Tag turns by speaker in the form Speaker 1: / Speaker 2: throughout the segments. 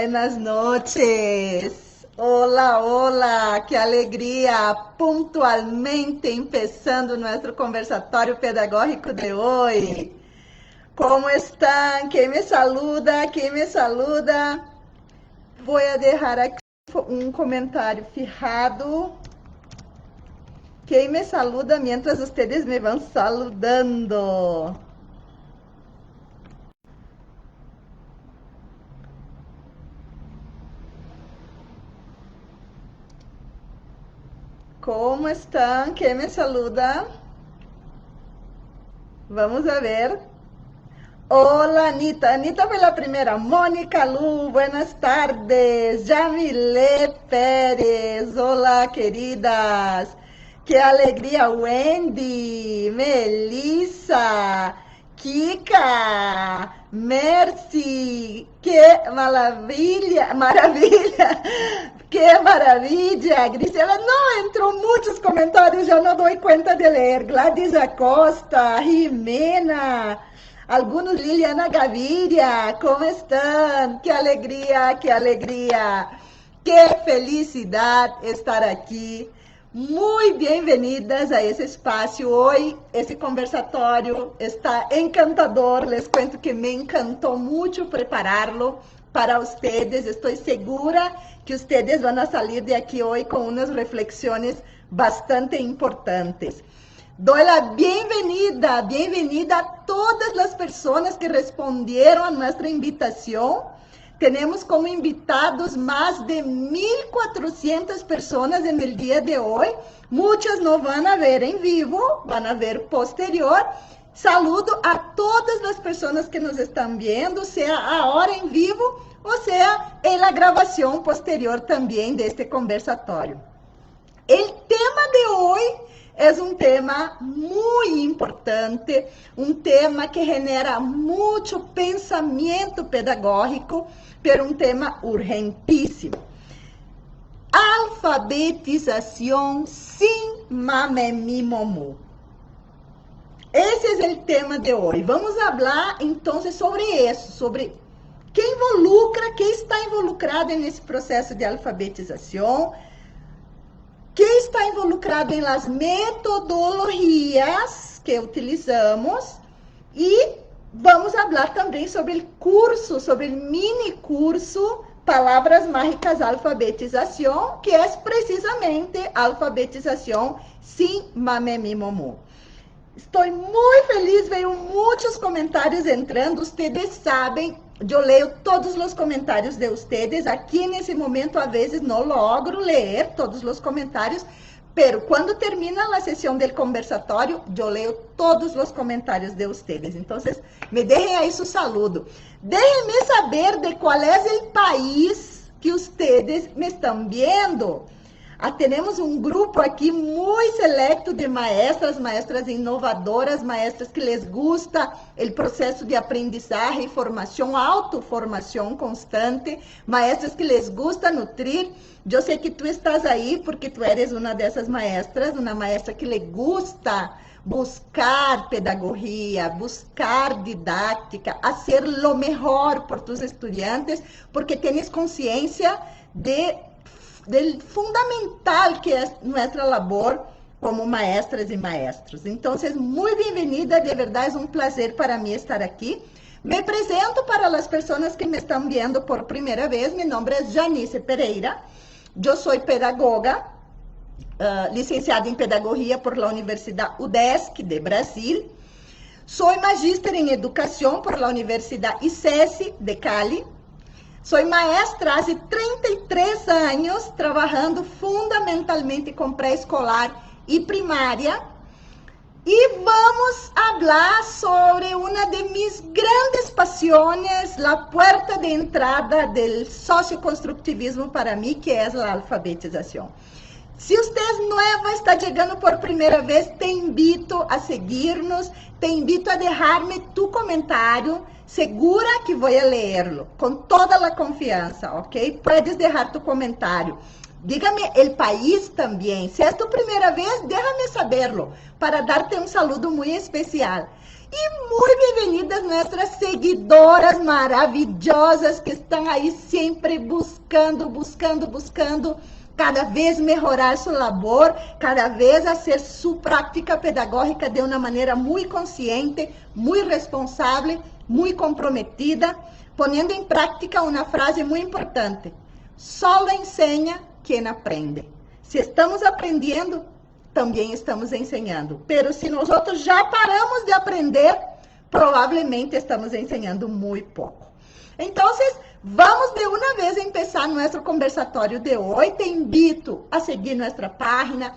Speaker 1: Buenas noches. Hola, hola, qué alegría. Puntualmente empezando nuestro conversatório pedagógico de hoy. ¿Cómo están? ¿Quién me saluda? ¿Quién me saluda? Voy a dejar aquí un comentario fijado. ¿Quién me saluda mientras ustedes me van saludando? ¿Cómo están? ¿Quién me saluda? Vamos a ver. Hola, Anita. Anita fue la primera. Mónica Lu, buenas tardes. Jamile Pérez, hola, queridas. Qué alegría, Wendy, Melissa, Kika, Mercy. Qué maravilla, maravilla. Qué maravilla, Grisela. No, entró muchos comentarios, yo no doy cuenta de leer. Gladys Acosta, Jimena. Algunos, Liliana Gaviria, ¿cómo están? ¡Qué alegría, qué alegría! ¡Qué felicidad estar aquí! Muy bienvenidas a ese espacio. Hoy, ese conversatório está encantador. Les cuento que me encantó mucho prepararlo para ustedes. Estoy segura que ustedes van a salir de aquí hoy con unas reflexiones bastante importantes. Doy la bienvenida a todas las personas que respondieron a nuestra invitación. Tenemos como invitados más de 1.400 personas en el día de hoy. Muchas no van a ver en vivo, van a ver posterior. Saludo a todas las personas que nos están viendo, sea ahora en vivo o sea en la grabación posterior también de este conversatório. El tema de hoy es un tema muy importante, un tema que genera mucho pensamiento pedagógico, pero un tema urgentísimo. Alfabetización sin mamemimomu. Esse é o tema de hoje. Vamos falar, então, sobre isso, sobre quem involucra, quem está involucrado nesse processo de alfabetização, quem está involucrado em las metodologias que utilizamos e vamos falar também sobre o curso, sobre o mini curso Palavras Mágicas Alfabetização, que é precisamente alfabetização sem mamemimomu. Estou muito feliz, veio muitos comentários entrando, ustedes sabem, eu leio todos os comentários de ustedes, aqui nesse momento, a vezes, não logro ler todos os comentários, pero quando termina a sessão do conversatório, eu leio todos os comentários de ustedes. Então, me deixem aí seu saludo. Déjenme saber de qual é o país que ustedes me estão vendo. Temos um grupo aqui muito selecto de maestras, maestras inovadoras, maestras que les gusta o processo de aprendizagem, formação, autoformação constante, maestras que les gusta nutrir. Eu sei que tu estás aí porque tu eres uma dessas maestras, uma maestra que le gusta buscar pedagogia, buscar didáctica, hacer lo mejor por tus estudiantes, porque tienes consciência del fundamental que é nossa labor como maestras e maestros. Então, muito bem-vinda, de verdade, é um prazer para mim estar aqui. Me apresento para as pessoas que me estão vendo por primeira vez. Meu nome é Janice Pereira, eu sou pedagoga, licenciada em Pedagogia por la Universidade UDESC de Brasil. Sou magíster em Educação por la Universidade ICESI de Cali. Sou maestra há 33 anos, trabalhando fundamentalmente com pré-escolar e primária. E vamos falar sobre uma de mis grandes pasiones, a porta de entrada do socioconstructivismo para mim, que é a alfabetização. Se você é nova, está chegando por primeira vez, te invito a seguir-nos, te invito a deixar-me tu comentário. Segura que vou ler-lo, com toda a confiança, ok? Puedes deixar tu comentário. Dígame o país também. Se é tu primeira vez, déjame saberlo, para dar-te um saludo muito especial. Y muy bienvenidas nuestras seguidoras maravillosas que están ahí siempre buscando cada vez mejorar su labor, cada vez hacer su práctica pedagógica de una manera muy consciente, muy responsable, muy comprometida, poniendo en práctica una frase muy importante: solo enseña quien aprende. Si estamos aprendiendo, también estamos enseñando. Pero si nosotros ya paramos de aprender, probablemente estamos enseñando muy poco. Entonces, vamos de una vez a empezar nuestro conversatório de hoy. Te invito a seguir nuestra página.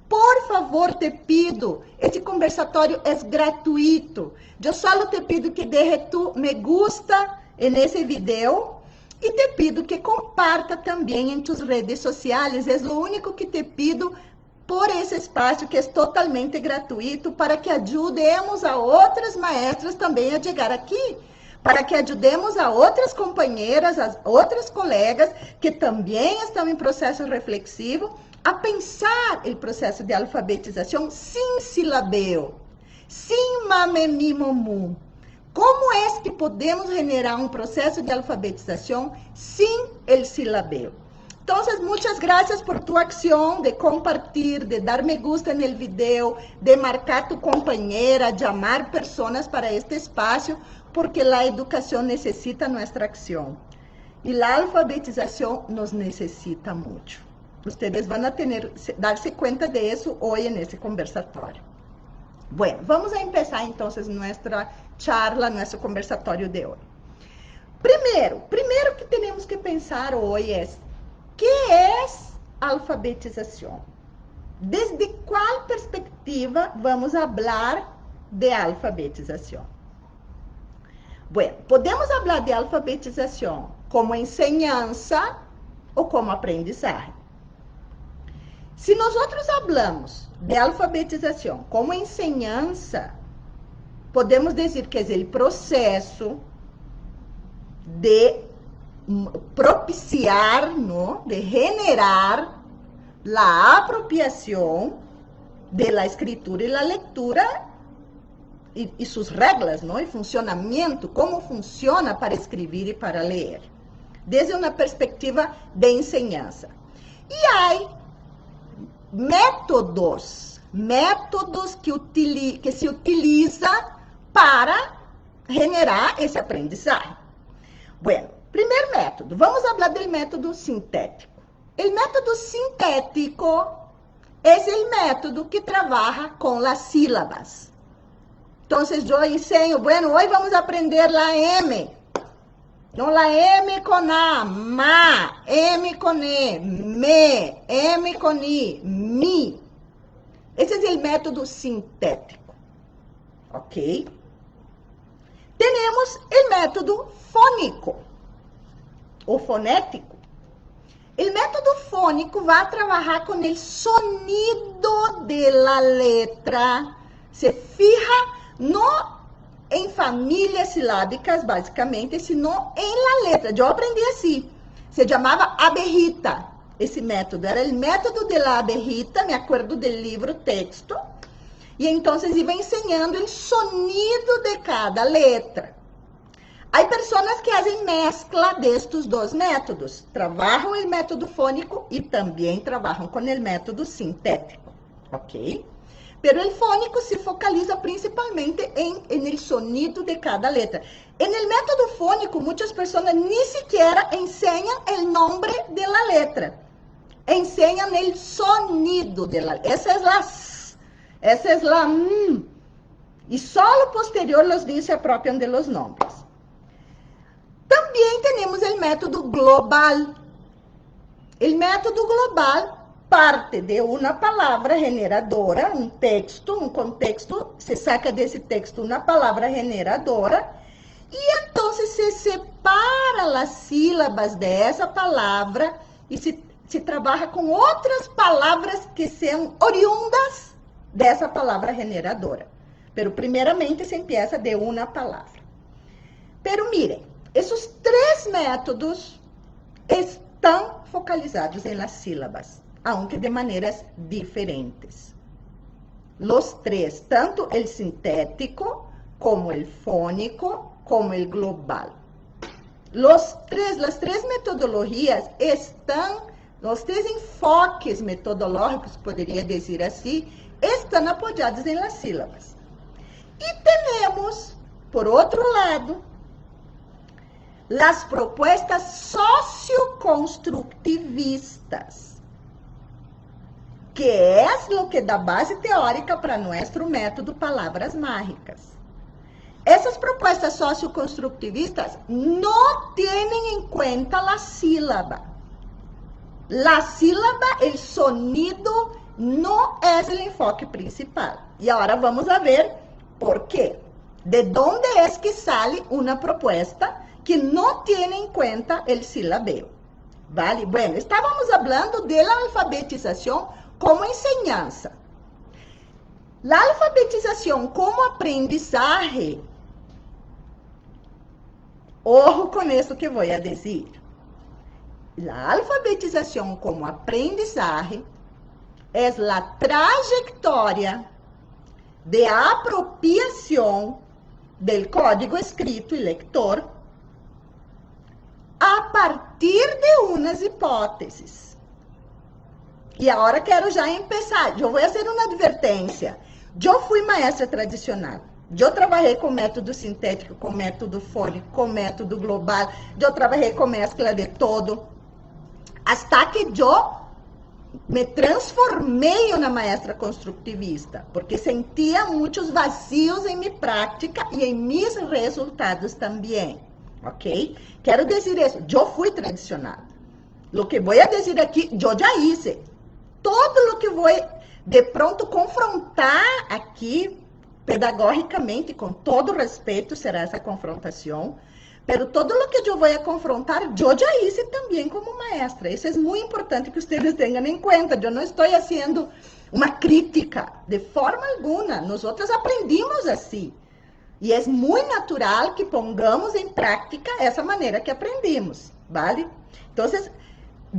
Speaker 1: Por favor, te pido, este conversatório é gratuito. Eu só te pido que deje tu me gusta nesse vídeo e te pido que comparta também em tus redes sociais. É o único que te pido por esse espaço que é totalmente gratuito, para que ajudemos a outras maestras também a chegar aqui, para que ajudemos a outras companheiras, a outras colegas que também estão em processo reflexivo, a pensar o processo de alfabetização sem silabeo, sem mamemimomu. Como é que podemos generar um processo de alfabetização sem o silabeo? Então, muitas graças por tua ação de compartilhar, de dar me gusta no vídeo, de marcar tu companheira, de chamar pessoas para este espaço, porque a educação necessita nossa ação. E a alfabetização nos necessita muito. Vocês vão dar-se conta disso hoje nesse conversatório. Bueno, vamos a empezar então nossa charla, nosso conversatório de hoje. Primeiro que temos que pensar hoje é: que é alfabetização? Desde qual perspectiva vamos falar de alfabetização? Bueno, podemos falar de alfabetização como enseñanza ou como aprendizagem. Se nós falamos de alfabetização como enseñanza, podemos dizer que é o processo de propiciar, ¿no?, de generar la apropiación de la escritura y la lectura y sus reglas, ¿no?, y funcionamiento, cómo funciona para escribir y para leer, desde una perspectiva de enseñanza. Y hay métodos que se utilizan para generar esse aprendizagem. Bueno, primeiro método, vamos falar do método sintético. O método sintético é o método que trabalha com as sílabas. Então, eu ensino, bueno, hoje vamos aprender a M. Então, a M com A, ma, M com E, me, M com I, mi. Esse é o método sintético, ok? Temos o método fônico, ou fonético. O método fônico vai trabalhar com o sonido da letra. Se fija não em famílias silábicas, basicamente, sino em la letra. Eu aprendi assim. Se chamava aberrita. Esse método era o método de la aberrita, me acordo do livro texto. E então iba ensinando o sonido de cada letra. Há pessoas que fazem mescla destes dois métodos. Trabalham o método fônico e também trabalham com o método sintético. Ok? Pero o fônico se focaliza principalmente em el sonido de cada letra. No método fônico, muitas pessoas nem sequer ensinam o nome de la letra. Ensinam o sonido de la letra. Essa é a E só posterior os niños se apropriam de los nombres. Também temos o método global. O método global parte de uma palavra generadora, um texto, um contexto, se saca desse texto uma palavra generadora, e então se separa as sílabas dessa palavra e se trabalha com outras palavras que são oriundas dessa palavra generadora. Pero primeiramente se empieza de uma palavra. Pero miren, esses três métodos estão focalizados em las sílabas, aunque de maneiras diferentes. Los três, tanto el sintético como el fónico, como el global. Las tres metodologias estão, os três enfoques metodológicos, poderia dizer assim, estão apoiados em las sílabas. E temos, por outro lado, las propuestas socioconstructivistas, que é o que dá base teórica para nosso método Palavras Mágicas. Essas propuestas socioconstructivistas não têm em conta a sílaba. La sílaba, el sonido, não é o enfoque principal. E agora vamos a ver por quê. De onde é que sale uma proposta que não tem em conta o silabeo? Vale? Bueno, estávamos falando de la alfabetização como enseñanza. La alfabetização como aprendizagem, ojo com isso que vou a dizer. La alfabetização como aprendizagem é a trajetória de apropriação do código escrito e lector a partir de umas hipóteses. E agora quero já começar. Eu vou fazer uma advertência. Eu fui maestra tradicional. Eu trabalhei com método sintético, com método fônico, com método global. Eu trabalhei com mescla de todo. Hasta que eu me transformei na maestra construtivista, porque sentia muitos vazios em minha prática e em meus resultados também. Ok? Quero dizer isso. Eu fui tradicional. O que vou dizer aqui, eu já hice. Todo o que vou, de pronto, confrontar aqui, pedagogicamente, com todo respeito, será essa confrontação. Pero todo o que eu vou confrontar, eu já hice também como maestra. Isso é muito importante que vocês tenham em conta. Eu não estou fazendo uma crítica, de forma alguma. Nós outros aprendimos assim. E é muito natural que pongamos em prática essa maneira que aprendimos, vale? Então,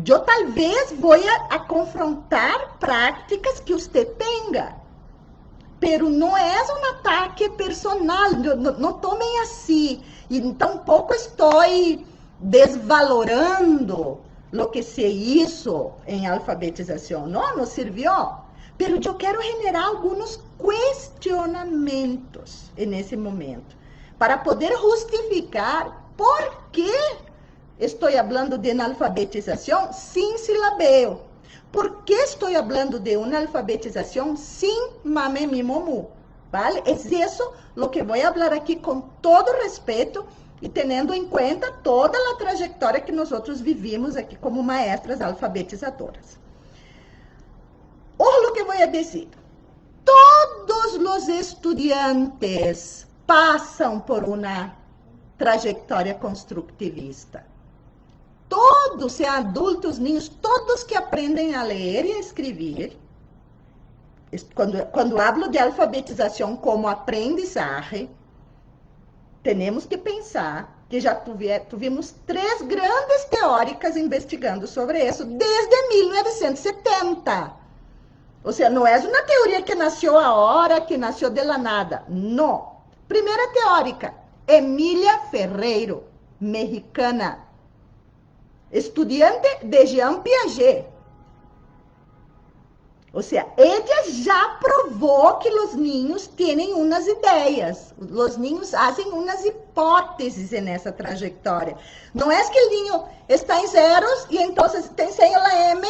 Speaker 1: eu talvez vou a confrontar práticas que você tenha, pero não é um ataque personal, não tomem assim. E tampouco estou desvalorando o que se hizo em alfabetização. Não serviu. Pero eu quero generar alguns questionamentos nesse momento, para poder justificar por que estou falando de uma alfabetização sem silabeo. ¿Por que estou falando de uma alfabetização sem mame, mi, momu? ¿Vale? É isso o que vou falar aqui com todo respeito e tendo em conta toda a trajetória que nós outros vivimos aqui como maestras alfabetizadoras. Olha o que vou dizer. Todos os estudantes passam por uma trajetória construtivista. Todos, sejam adultos, ninhos, todos que aprendem a ler e a escrever, quando hablo de alfabetização como aprendizagem, temos que pensar que já tivemos 3 grandes teóricas investigando sobre isso desde 1970. Ou seja, não é uma teoria que nasceu agora, que nasceu de la nada. Não. Primeira teórica, Emília Ferreiro, mexicana, estudante de Jean Piaget. Ou seja, ela já provou que os ninhos têm umas ideias, os ninhos fazem umas hipóteses nessa trajetória. Não é que o ninho está em zeros e então tem sem a M,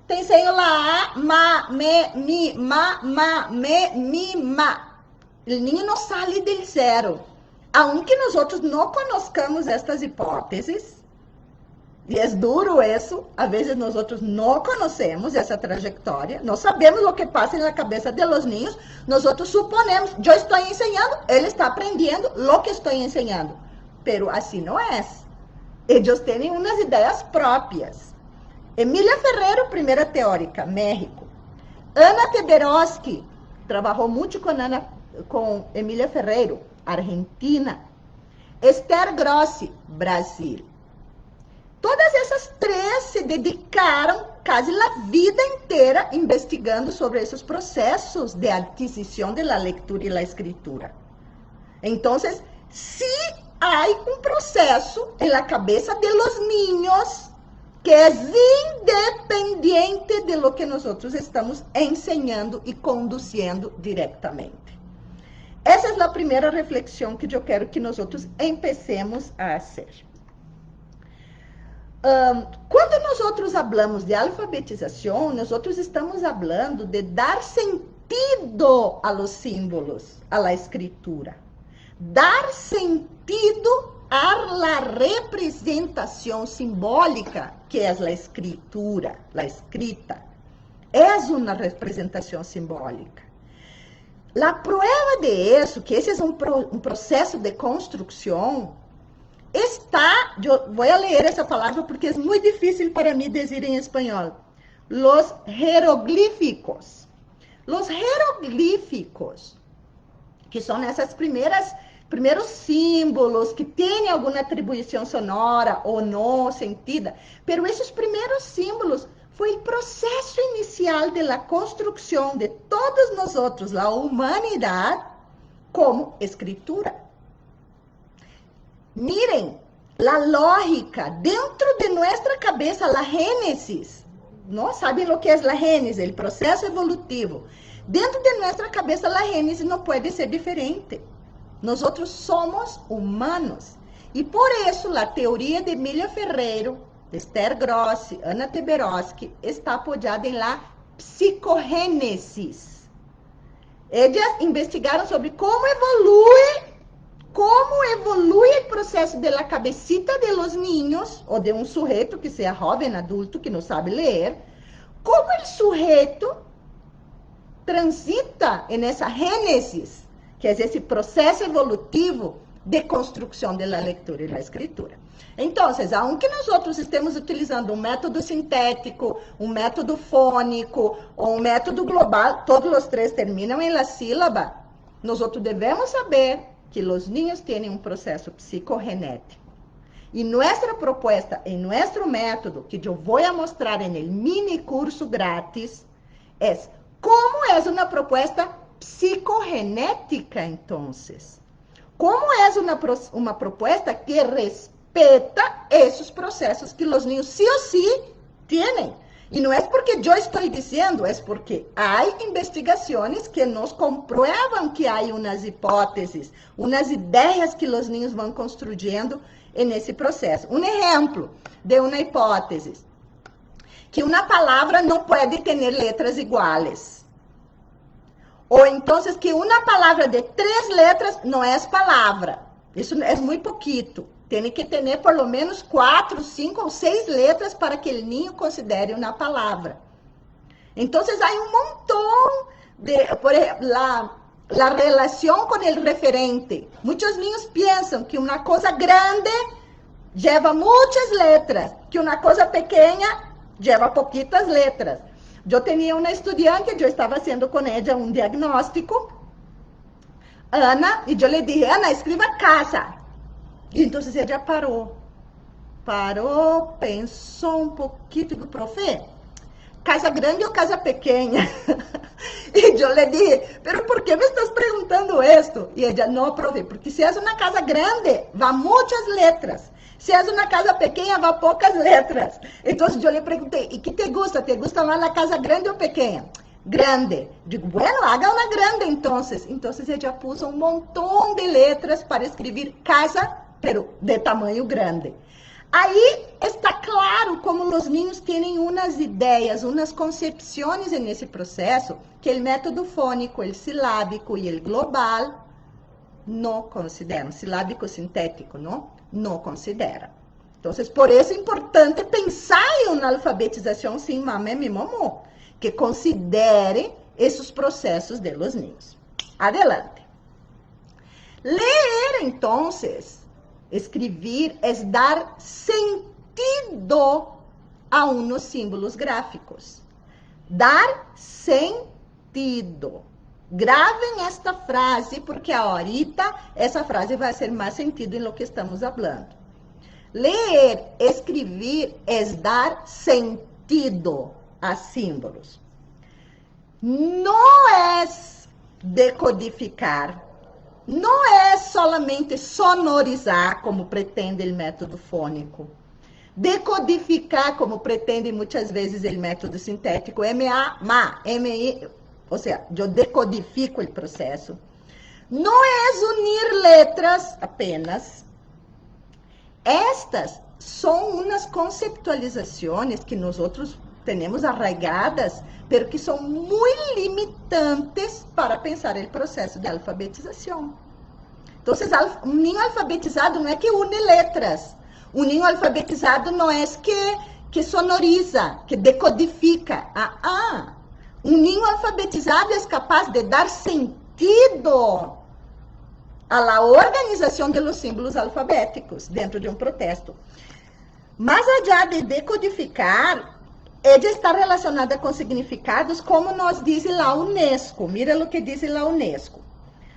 Speaker 1: tem sem a A, ma, me, mi, ma, me, mi, ma. O ninho não sai do zero. Aunque nós outros não conozcamos estas hipóteses, e é duro isso, às vezes nós outros não conhecemos essa trajetória, não sabemos o que passa na cabeça de los niños, nós outros suponemos, eu estou ensinando, ele está aprendendo o que estou ensinando, pero assim não é. Eles têm umas ideias próprias. Emília Ferreiro, primeira teórica, México. Ana Teberoski, trabalhou muito com Emília Ferreiro, Argentina. Esther Grossi, Brasil. Todas essas 3 se dedicaram quase a vida inteira investigando sobre esses processos de aquisição da leitura e da escritura. Entonces, sí hay un proceso en la cabeza de los niños que es independiente de lo que nosotros estamos enseñando y conduciendo directamente. Essa é a primeira reflexão que eu quero que nós empecemos a fazer. Quando nós falamos de alfabetização, nós estamos falando de dar sentido a los símbolos, a la escritura. Dar sentido a la representação simbólica, que é a escritura, a escrita. É uma representação simbólica. La prueba de eso, que ese es un proceso de construcción, está, yo voy a leer esa palabra porque es muy difícil para mí decir en español, los jeroglíficos. Los jeroglíficos, que son esas primeros símbolos que tienen alguna atribuição sonora ou não sentida, pero esos primeros símbolos foi o processo inicial de la construção de todos nós, a humanidade, como escritura. Miren, la lógica dentro de nossa cabeça, la Gênesis, não sabem o que é la Gênesis, o processo evolutivo. Dentro de nossa cabeça, la Gênesis não pode ser diferente. Nós somos humanos. E por isso, a teoria de Emília Ferreiro, Esther Grossi, Ana Teberoski, está apoiada em la psicogênesis. Elas investigaram sobre como evolui o processo de la cabecita de los niños, ou de um sujeito que seja jovem, adulto, que não sabe ler, como o sujeito transita nessa gênesis, que é esse processo evolutivo de construção da leitura e da escritura. Então, aunque nós estamos utilizando um método sintético, um método fônico ou um método global, todos os três terminam em la sílaba, nós devemos saber que os niños têm um processo psicogenético. E nossa proposta em nosso método, que eu vou mostrar no mini curso grátis, é como é uma proposta psicogenética, então. Como é uma proposta que respeita esses processos que os niños sí o sí têm. E não é porque eu estou dizendo, é porque há investigações que nos comprueban que há umas hipóteses, umas ideias que os niños vão construindo nesse processo. Um exemplo de uma hipótese, que uma palavra não pode ter letras iguais. Ou então, que uma palavra de 3 letras não é palavra. Isso é muito pouquito. Tem que ter por lo menos 4, 5 ou 6 letras para que o niño considere uma palavra. Então, há um montão de... Por exemplo, a relação com o referente. Muitos niños pensam que uma coisa grande leva muitas letras, que uma coisa pequena leva pouquitas letras. Eu tinha uma estudante, eu estava fazendo com ela um diagnóstico, Ana, e eu lhe disse, Ana, escreva casa. E então ela parou, pensou um pouquinho, digo, profe, casa grande ou casa pequena? E eu lhe disse, pero por que me estás perguntando isto? E ela, não, profe, porque se é uma casa grande, vai muitas letras. Se é uma casa pequena, vai poucas letras. Então eu lhe perguntei, e que te gusta? Te gusta mais a casa grande ou pequena? Grande. Digo, bueno, haga uma grande, então. Então ela puso um montão de letras para escrever casa, pero de tamanho grande. Aí está claro como os niños têm umas ideias, umas concepções nesse processo que o método fônico, o silábico e o global não consideram. Silábico sintético, não considera. Então, por isso é importante pensar em uma alfabetização sem mamé mi mamó, que considere esses processos de los niños. Adelante. Leer, então, escrever é dar sentido a unos símbolos gráficos. Dar sentido. Gravem esta frase, porque ahorita essa frase vai ter mais sentido em lo que estamos falando. Ler, escrever é dar sentido a símbolos. Não é decodificar, não é solamente sonorizar, como pretende o método fônico, decodificar, como pretende muitas vezes o método sintético, M-I, ou seja, eu decodifico o processo. Não é unir letras apenas. Estas são umas conceptualizações que nós outros temos arraigadas, pero que são muito limitantes para pensar o processo de alfabetização. Então, um ninho alfabetizado não é que une letras. Um ninho alfabetizado não é que sonoriza, que decodifica. Um ninho alfabetizado é capaz de dar sentido à organização dos símbolos alfabéticos dentro de um protesto. Mais allá de decodificar, ella está relacionada com significados, como nos diz a Unesco. Mira o que diz a Unesco.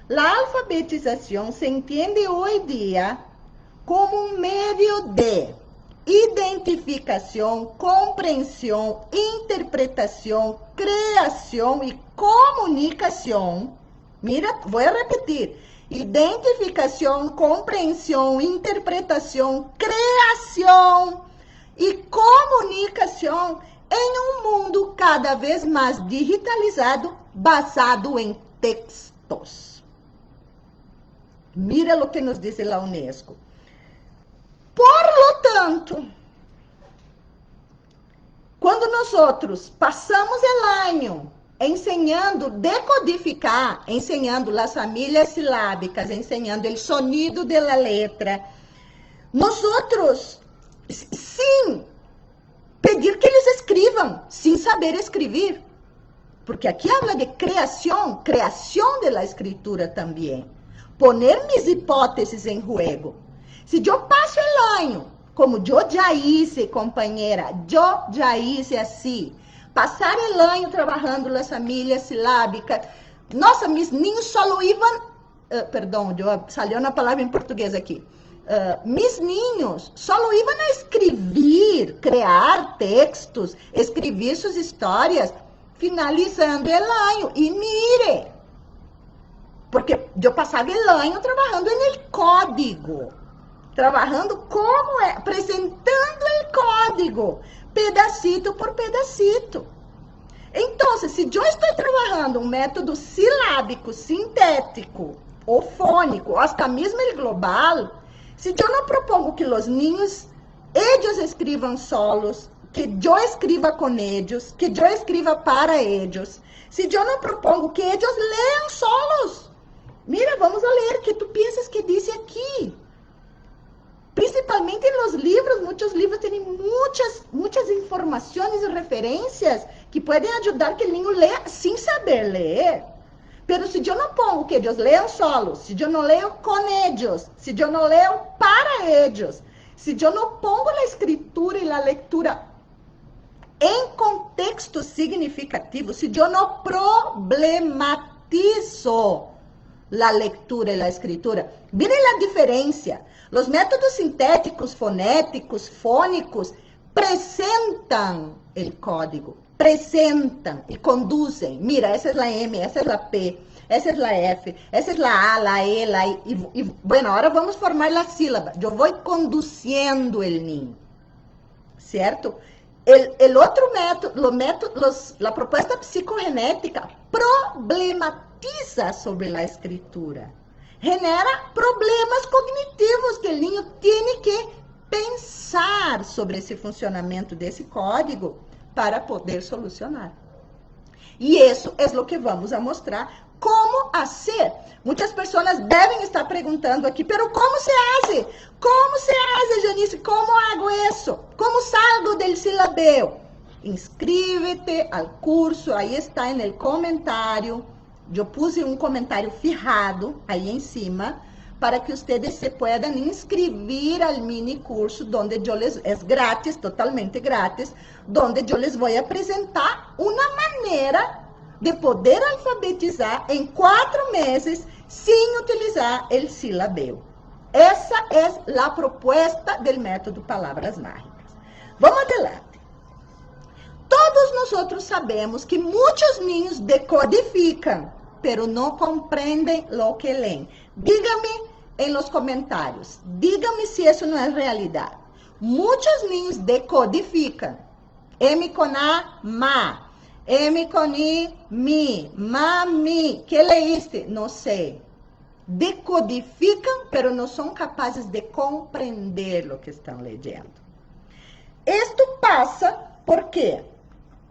Speaker 1: A alfabetização se entende hoje dia como um meio de identificação, compreensão, interpretação, criação e comunicação. Mira, vou repetir. Identificação, compreensão, interpretação, criação e comunicação em um mundo cada vez mais digitalizado, basado em textos. Mira o que nos diz a Unesco. Por lo tanto, quando nós outros passamos o ano ensinando decodificar, ensinando as famílias silábicas, ensinando o sonido da letra, nós outros, sim, pedir que eles escrevam, sem saber escrever. Porque aqui habla de criação da escritura também. Poner mis hipóteses em juego. Se eu passo o ano, como eu já hice, companheira, eu já hice assim, passar o ano trabalhando as famílias silábicas, nossa, mis niños só iam, saiu uma palavra em português aqui, mis niños só iam a escrever, criar textos, escrever suas histórias, finalizando o ano, e mire, porque eu passava o ano trabalhando no código, trabalhando como é, apresentando o código, pedacito por pedacito. Então, se eu estou trabalhando um método silábico, sintético, ou fônico, ou até mesmo el global, se eu não propongo que os niños, eles escrevam solos, que eu escreva com eles, que eu escreva para eles, se eu não propongo que eles leiam solos, mira, vamos a ler, que tu pensas que diz aqui? Principalmente nos livros, muitos livros têm muitas informações e referências que podem ajudar que o niño leia sem saber ler. Pero se eu não pongo que eles leiam solos, se eu não leio com eles, se eu não leio para eles, se eu não pongo a escritura e a leitura em contexto significativo, se eu não problematizo a leitura e a escritura, miren a diferença. Os métodos sintéticos, fonéticos, fônicos, apresentam o código, apresentam e conduzem. Mira, essa é a M, essa é a P, essa é a F, essa é a A, E, I. E bueno, agora vamos formar a sílaba. Eu vou conduzindo o ninho, certo? O outro método, a proposta psicogenética problematiza sobre a escritura. Genera problemas cognitivos que o niño tem que pensar sobre esse funcionamento desse código para poder solucionar. E isso é o que vamos a mostrar como fazer. Muitas pessoas devem estar perguntando aqui, pero como se hace? Como se hace, Janice? Como hago isso? Como salgo del silabeo? Inscríbete al curso, aí está no comentário. Eu puse um comentário fijado aí em cima para que vocês se puedan inscrever al mini curso donde yo les es gratis, totalmente gratis, donde yo les voy a apresentar uma maneira de poder alfabetizar em 4 meses sem utilizar o silabeo. Essa é a proposta do método Palavras Mágicas. Vamos adelante. Todos nós sabemos que muitos niños decodificam. pero no comprenden lo que leen. Dígame en los comentarios, dígame si eso no es realidad. Muchos niños decodifican. M con A, ma. M con I, mi. Mami. ¿Qué leíste? No sé. Decodifican, pero no son capaces de comprender lo que están leyendo. Esto pasa, ¿por quê?